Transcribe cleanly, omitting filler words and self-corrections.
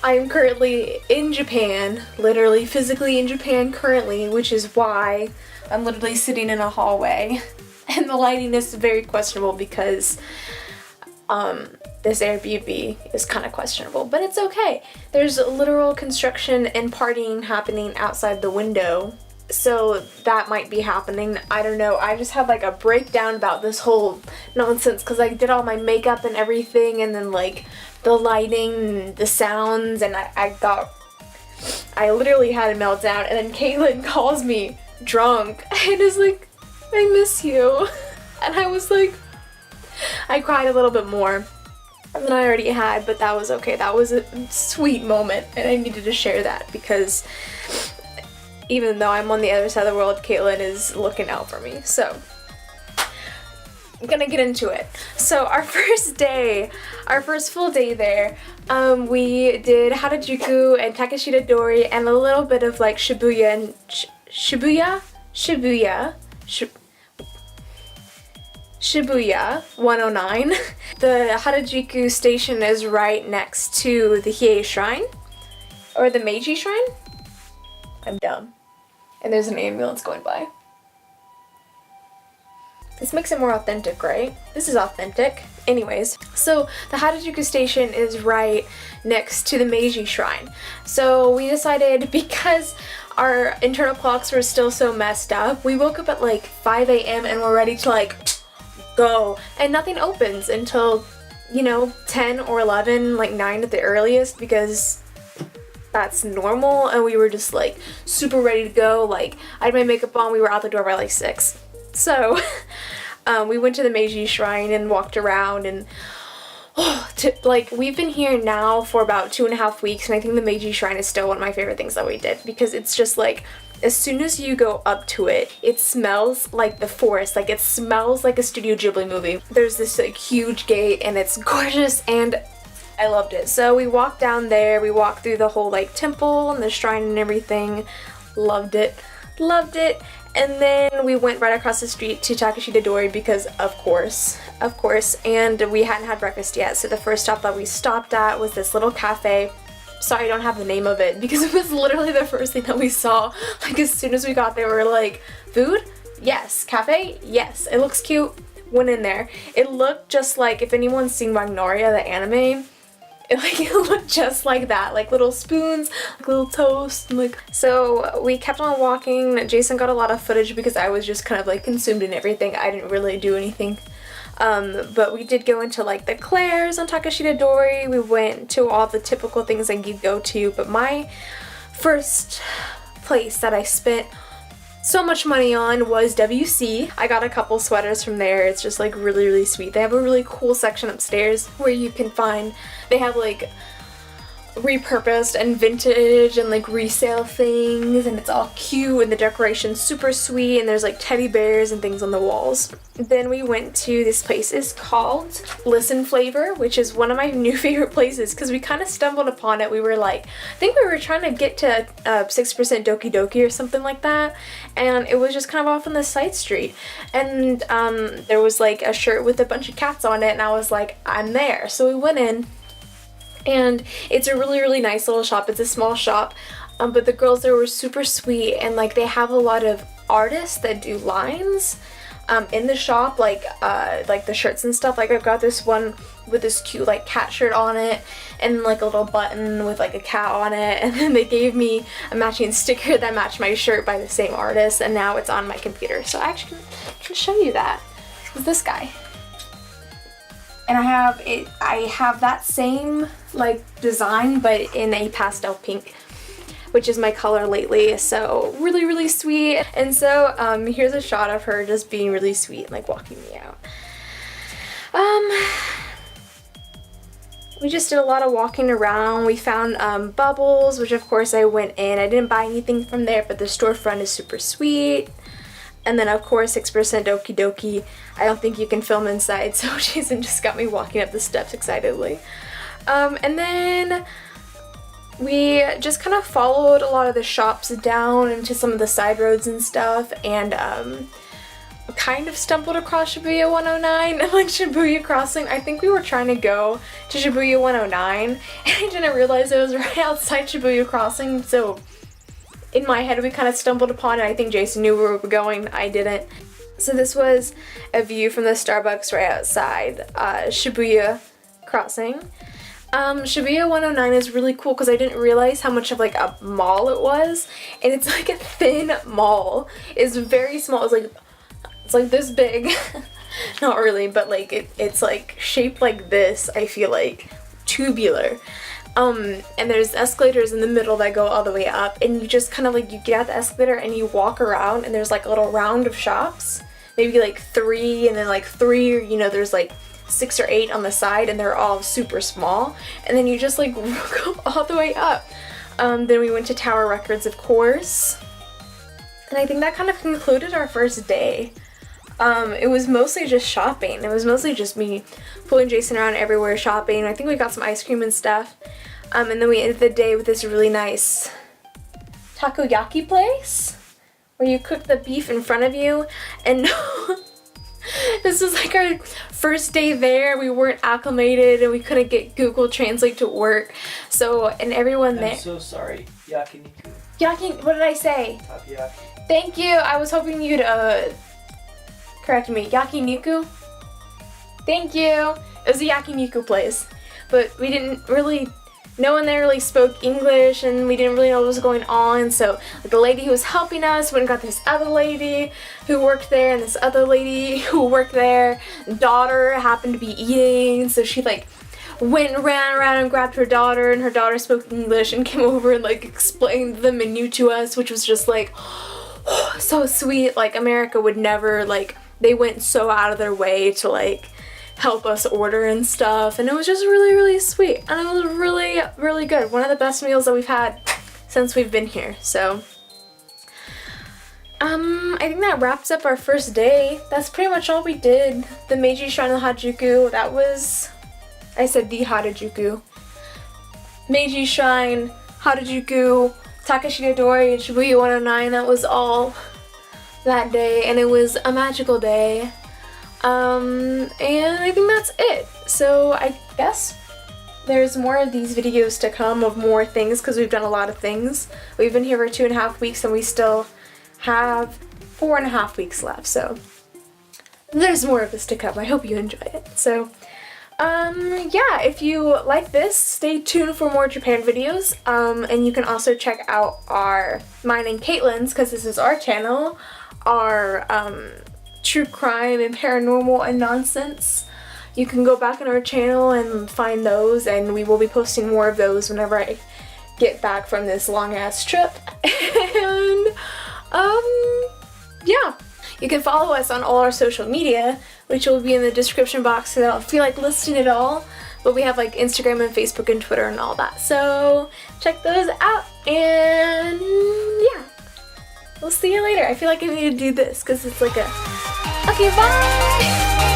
I'm currently in Japan, literally physically in Japan currently, which is why I'm literally sitting in a hallway. And the lighting is very questionable because this Airbnb is kind of questionable, but it's okay. There's literal construction and partying happening outside the window, so that might be happening. I don't know. I just had like a breakdown about this whole nonsense because I did all my makeup and everything, and then like the lighting, the sounds, and I literally had a meltdown. And then Caitlin calls me drunk and is like, I miss you. And I was like, I cried a little bit more than I already had, but that was okay. That was a sweet moment, and I needed to share that because even though I'm on the other side of the world, Caitlin is looking out for me. So I'm gonna get into it. So our first full day there, we did Harajuku and Takeshita Dori and a little bit of like Shibuya and Shibuya 109. The Harajuku station is right next to the Hiei Shrine, or the Meiji Shrine. I'm dumb. And there's an ambulance going by. This makes it more authentic, right? This is authentic. Anyways, so the Harajuku station is right next to the Meiji Shrine. So we decided, because our internal clocks were still so messed up, we woke up at like 5 a.m. and we're ready to like go, and nothing opens until, 10 or 11, like 9 at the earliest, because that's normal. And we were just like super ready to go. Like, I had my makeup on, we were out the door by like 6. So we went to the Meiji Shrine and walked around, and we've been here now for about 2.5 weeks, and I think the Meiji Shrine is still one of my favorite things that we did, because it's just like, as soon as you go up to it, it smells like the forest. Like, it smells like a Studio Ghibli movie. There's this like huge gate, and it's gorgeous, and I loved it. So we walked down there, we walked through the whole like temple and the shrine and everything. Loved it. And then we went right across the street to Takeshita Dori because of course, and we hadn't had breakfast yet. So the first stop that we stopped at was this little cafe. Sorry, I don't have the name of it because it was literally the first thing that we saw. Like, as soon as we got there, we were like, food? Yes. Cafe? Yes. It looks cute. Went in there. It looked just like, if anyone's seen Magnolia, the anime, it looked just like that. Like little spoons, like little toast, and like. So we kept on walking. Jason got a lot of footage because I was just kind of like consumed in everything. I didn't really do anything. But we did go into like the Claire's on Takeshita Dori. We went to all the typical things that you'd go to, but my first place that I spent so much money on was WC. I got a couple sweaters from there. It's just like really, really sweet. They have a really cool section upstairs where you can find, they have like repurposed and vintage and like resale things, and it's all cute, and the decoration's super sweet, and there's like teddy bears and things on the walls. Then we went to this place, is called Listen Flavor, which is one of my new favorite places because we kind of stumbled upon it. We were like, I think we were trying to get to 6% Doki Doki or something like that, and it was just kind of off on the side street, and there was like a shirt with a bunch of cats on it, and I was like, I'm there. So we went in, and it's a really, really nice little shop. It's a small shop, but the girls there were super sweet, and like they have a lot of artists that do lines in the shop, like the shirts and stuff. Like, I've got this one with this cute like cat shirt on it, and like a little button with like a cat on it, and then they gave me a matching sticker that matched my shirt by the same artist, and now it's on my computer. So I actually can show you that. It's this guy. And I have that same like design, but in a pastel pink, which is my color lately. So really, really sweet. And so here's a shot of her just being really sweet and like walking me out. We just did a lot of walking around. We found Bubbles, which of course I went in. I didn't buy anything from there, but the storefront is super sweet. And then of course 6% Doki Doki. I don't think you can film inside, so Jason just got me walking up the steps excitedly. And then we just kind of followed a lot of the shops down into some of the side roads and stuff, and kind of stumbled across Shibuya 109 and like Shibuya Crossing. I think we were trying to go to Shibuya 109 and I didn't realize it was right outside Shibuya Crossing, so in my head we kind of stumbled upon it. I think Jason knew where we were going, I didn't. So this was a view from the Starbucks right outside Shibuya Crossing. Shibuya 109 is really cool because I didn't realize how much of like a mall it was, and it's like a thin mall. It's very small. It's like this big. Not really, but like it's like shaped like this, I feel like, tubular. And there's escalators in the middle that go all the way up, and you just kind of like, you get out the escalator and you walk around, and there's like a little round of shops, maybe like 3, and then like 3, you know, there's like 6 or 8 on the side, and they're all super small, and then you just like go all the way up. Then we went to Tower Records, of course, and I think that kind of concluded our first day. It was mostly just shopping. It was mostly just me pulling Jason around everywhere shopping. I think we got some ice cream and stuff. And then we ended the day with this really nice takoyaki place where you cook the beef in front of you. And this was like our first day there. We weren't acclimated and we couldn't get Google Translate to work. So, and everyone there. I'm so sorry. Yakiniku. What did I say? Takoyaki. Thank you. I was hoping you'd, correct me. Yakiniku? Thank you. It was a yakiniku place. But we didn't really, no one there really spoke English, and we didn't really know what was going on, so the lady who was helping us went and got this other lady who worked there, and this other lady who worked there, daughter happened to be eating, so she like went and ran around and grabbed her daughter, and her daughter spoke English and came over and like explained the menu to us, which was just like so sweet. Like, America would never, like, they went so out of their way to like help us order and stuff, and it was just really, really sweet, and it was really, really good. One of the best meals that we've had since we've been here. So I think that wraps up our first day. That's pretty much all we did. The Meiji Shrine of Harajuku, that was, I said the Harajuku. Meiji Shrine, Harajuku, Takashita Dori, and Shibuya 109, that was all that day, and it was a magical day. And I think that's it. So I guess there's more of these videos to come of more things, because we've done a lot of things. We've been here for 2.5 weeks and we still have 4.5 weeks left, so there's more of this to come. I hope you enjoy it. So yeah, if you like this, stay tuned for more Japan videos, and you can also check out mine and Caitlin's, because this is our channel, our true crime and paranormal and nonsense. You can go back on our channel and find those, and we will be posting more of those whenever I get back from this long ass trip. And yeah, you can follow us on all our social media, which will be in the description box, so I don't feel like listing it all, but we have like Instagram and Facebook and Twitter and all that, so check those out. And yeah, we'll see you later. I feel like I need to do this because it's like a... Okay, bye!